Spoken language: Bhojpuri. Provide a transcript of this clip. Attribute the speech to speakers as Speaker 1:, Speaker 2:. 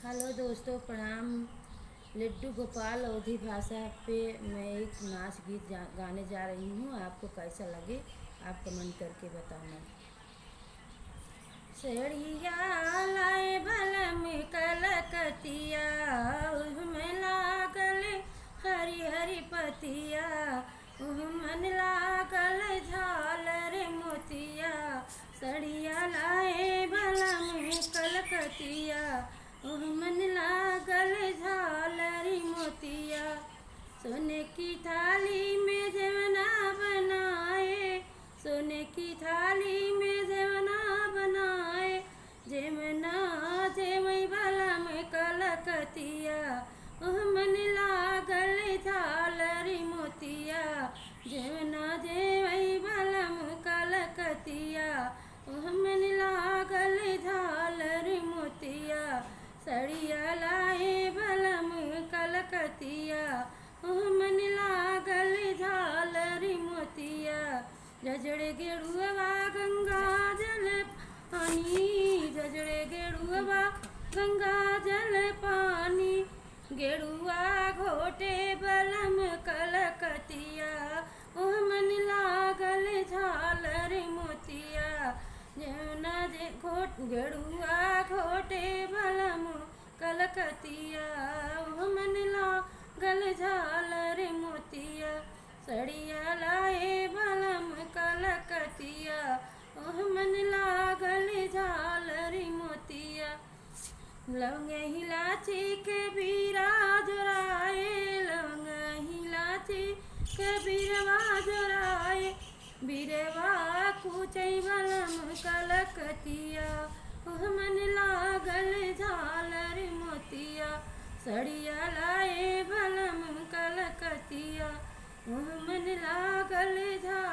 Speaker 1: हेलो दोस्तों, प्रणाम। लड्डू गोपाल अवधी भाषा पे मैं एक नाच गीत गाने जा रही हूँ। आपको कैसा लगे आप कमेंट करके बताना। सेड़िया लाए भलम कलकतिया, उसमें लागल हरी हरी पतिया, मन लागल झालर मोतिया। सड़िया लाए भलम कलकतिया, मन लागल झालर मोतिया। सोने की थाली में जवना बनाए, सोने की थाली में जवना बनाए, जेमना जेवई भला में कलकतिया, मन लागल झालर मोतिया। जेमना जेवई भला में कलकतिया, मन लागल झालर मोतिया। सड़िया लाए भलम कलकतिया, मन लागल झालर मोतिया। जजड़े गेड़ुआ गंगा जल पानी, जजड़े गेड़ुआ गंगा जल पानी, गेड़ुआ घोटे बलम कलकतिया, मन लागल झालर मोतिया। जमुना जे गेड़ुआ घोटे बलम कलकतिया, मन लागल झालर मोतिया। सड़िया लाए भलम कलकतिया, मन लागल झालर मोतिया। लवंग इलायची के बीरा जोराए, लवंग इलायची के बीरवा जोराए, बीरवा कुचई भलम कलकतिया, मन लागल झालर मोतिया। सड़िया लाए भलम कलकतिया, मन लागल झालर